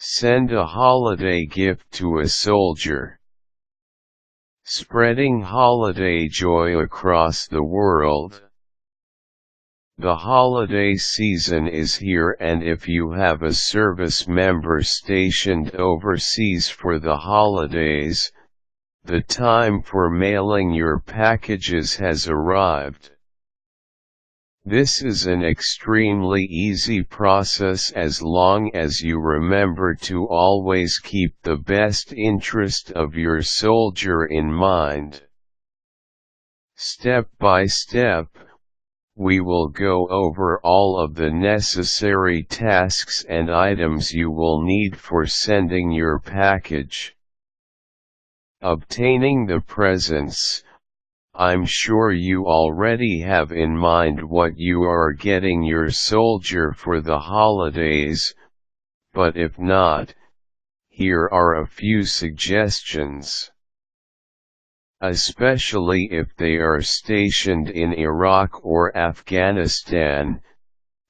Send a holiday gift to a soldier. Spreading holiday joy across the world. The holiday season is here, and if you have a service member stationed overseas for the holidays, the time for mailing your packages has arrived. This is an extremely easy process as long as you remember to always keep the best interest of your soldier in mind. Step by step, we will go over all of the necessary tasks and items you will need for sending your package. Obtaining the presents. I'm sure you already have in mind what you are getting your soldier for the holidays, but if not, here are a few suggestions. Especially if they are stationed in Iraq or Afghanistan,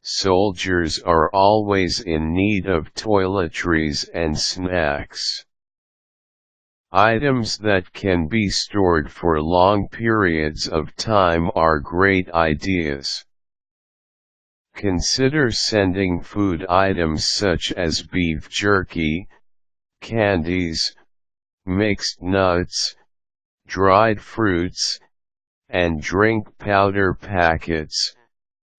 soldiers are always in need of toiletries and snacks. Items that can be stored for long periods of time are great ideas. Consider sending food items such as beef jerky, candies, mixed nuts, dried fruits, and drink powder packets,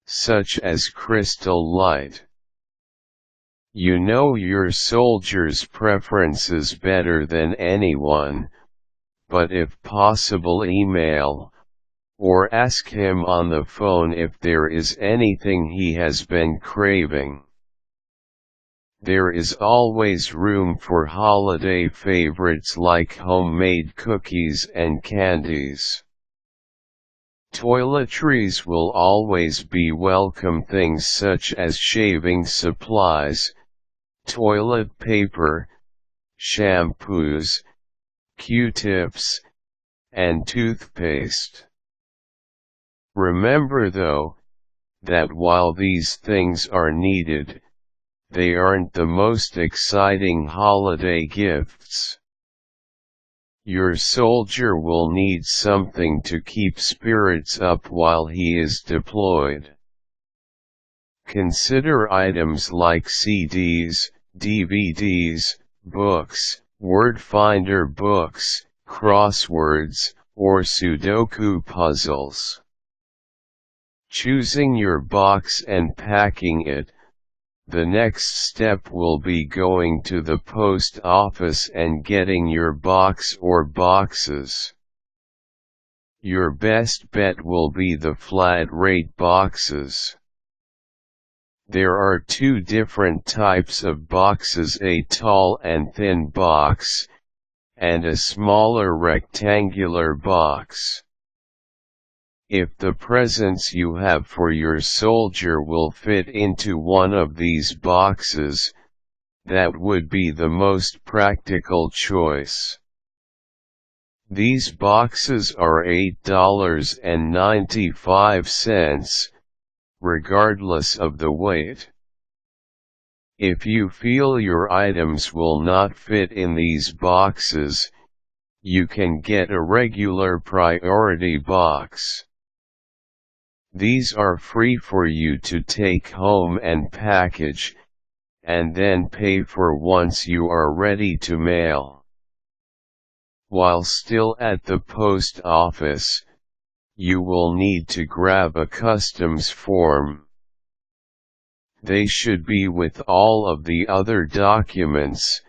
such as Crystal Light. You know your soldier's preferences better than anyone, but if possible email, or ask him on the phone if there is anything he has been craving. There is always room for holiday favorites like homemade cookies and candies. Toiletries will always be welcome, things such as shaving supplies, toilet paper, shampoos, Q-tips, and toothpaste. Remember though, that while these things are needed, they aren't the most exciting holiday gifts. Your soldier will need something to keep spirits up while he is deployed. Consider items like CDs, DVDs, books, word finder books, crosswords, or Sudoku puzzles. Choosing your box and packing it. The next step will be going to the post office and getting your box or boxes. Your best bet will be the flat rate boxes. There are two different types of boxes, a tall and thin box, and a smaller rectangular box. If the presents you have for your soldier will fit into one of these boxes, that would be the most practical choice. These boxes are $8.95, regardless of the weight. If you feel your items will not fit in these boxes, you can get a regular priority box. These are free for you to take home and package, and then pay for once you are ready to mail. While still at the post office, you will need to grab a customs form. They should be with all of the other documents,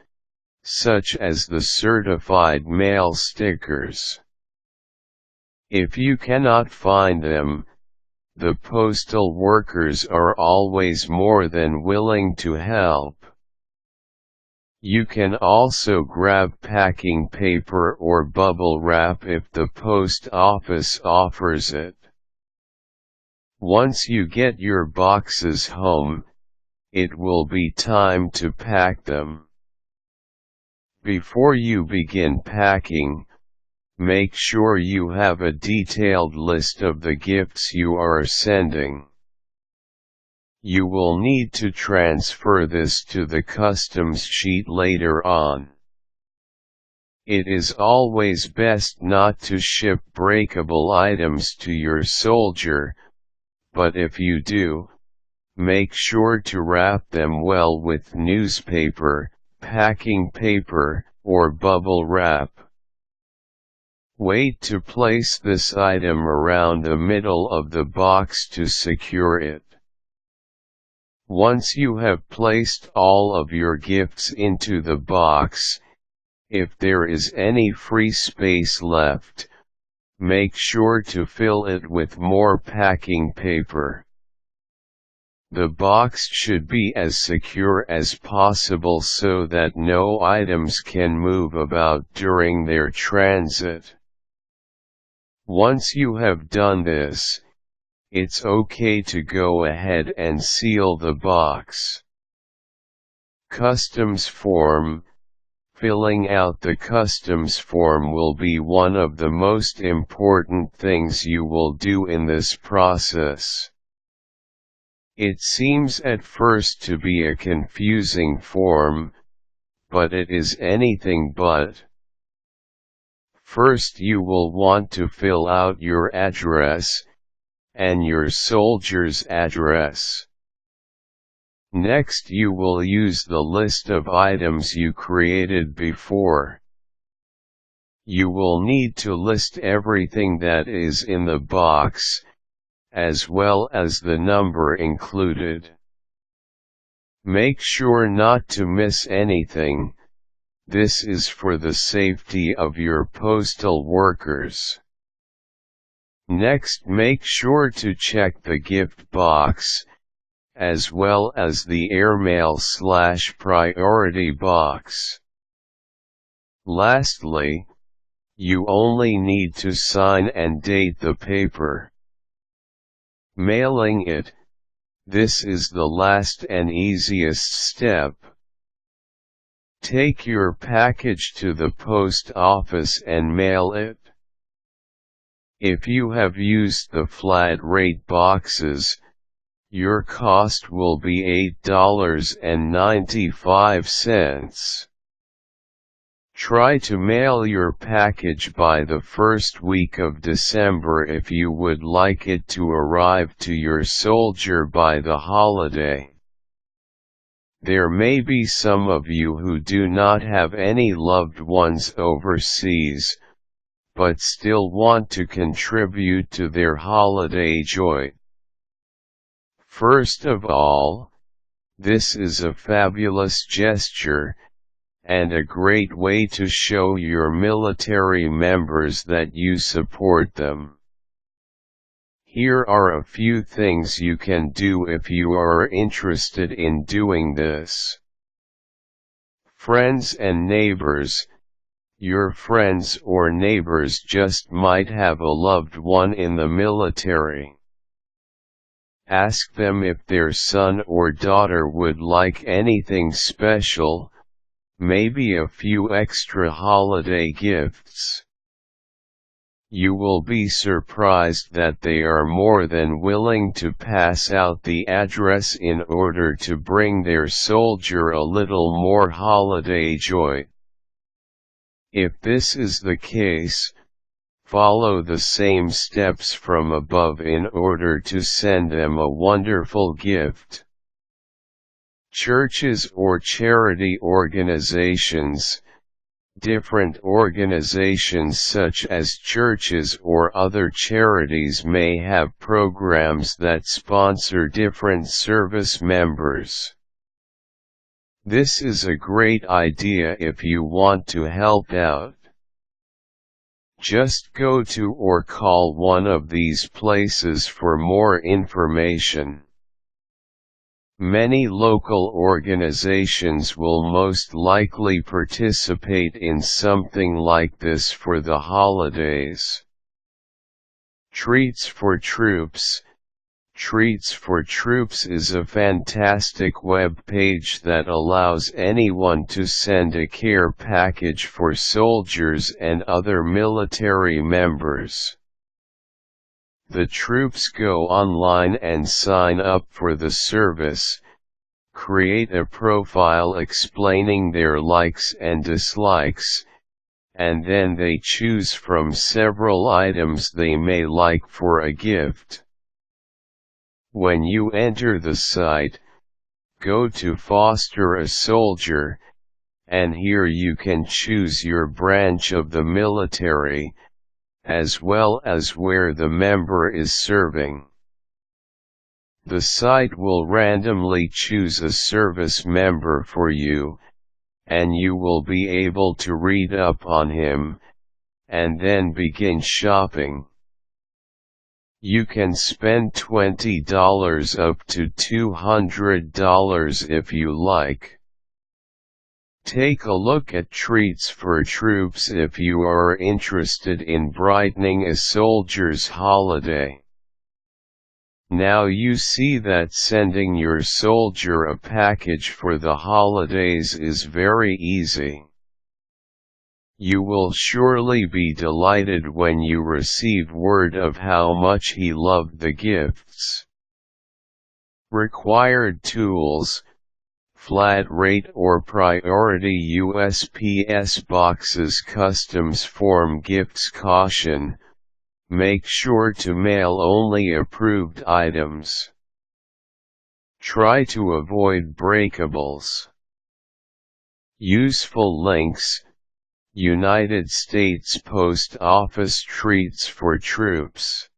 such as the certified mail stickers. If you cannot find them, the postal workers are always more than willing to help. You can also grab packing paper or bubble wrap if the post office offers it. Once you get your boxes home, it will be time to pack them. Before you begin packing, make sure you have a detailed list of the gifts you are sending. You will need to transfer this to the customs sheet later on. It is always best not to ship breakable items to your soldier, but if you do, make sure to wrap them well with newspaper, packing paper, or bubble wrap. Wait to place this item around the middle of the box to secure it. Once you have placed all of your gifts into the box, if there is any free space left, make sure to fill it with more packing paper. The box should be as secure as possible so that no items can move about during their transit. Once you have done this, it's okay to go ahead and seal the box. Customs form. Filling out the customs form will be one of the most important things you will do in this process. It seems at first to be a confusing form, but it is anything but. First you will want to fill out your address, and your soldier's address. Next you will use the list of items you created before. You will need to list everything that is in the box, as well as the number included. Make sure not to miss anything. This is for the safety of your postal workers. Next, make sure to check the gift box, as well as the airmail/priority box. Lastly, you only need to sign and date the paper. Mailing it. This is the last and easiest step. Take your package to the post office and mail it. If you have used the flat rate boxes, your cost will be $8.95. Try to mail your package by the first week of December if you would like it to arrive to your soldier by the holiday. There may be some of you who do not have any loved ones overseas, but still want to contribute to their holiday joy. First of all, this is a fabulous gesture, and a great way to show your military members that you support them. Here are a few things you can do if you are interested in doing this. Friends and neighbors. Your friends or neighbors just might have a loved one in the military. Ask them if their son or daughter would like anything special, maybe a few extra holiday gifts. You will be surprised that they are more than willing to pass out the address in order to bring their soldier a little more holiday joy. If this is the case, follow the same steps from above in order to send them a wonderful gift. Churches or charity organizations. Different organizations such as churches or other charities may have programs that sponsor different service members. This is a great idea if you want to help out. Just go to or call one of these places for more information. Many local organizations will most likely participate in something like this for the holidays. Treats for Troops. Treats for Troops is a fantastic web page that allows anyone to send a care package for soldiers and other military members. The troops go online and sign up for the service, create a profile explaining their likes and dislikes, and then they choose from several items they may like for a gift. When you enter the site, go to Foster a Soldier, and here you can choose your branch of the military, as well as where the member is serving. The site will randomly choose a service member for you, and you will be able to read up on him, and then begin shopping. You can spend $20 up to $200 if you like. Take a look at treats for troops if you are interested in brightening a soldier's holiday. Now you see that sending your soldier a package for the holidays is very easy. You will surely be delighted when you receive word of how much he loved the gifts. Required tools: flat rate or priority USPS boxes. Customs form gifts. Caution: make sure to mail only approved items. Try to avoid breakables. Useful links: United States Post Office treats for troops.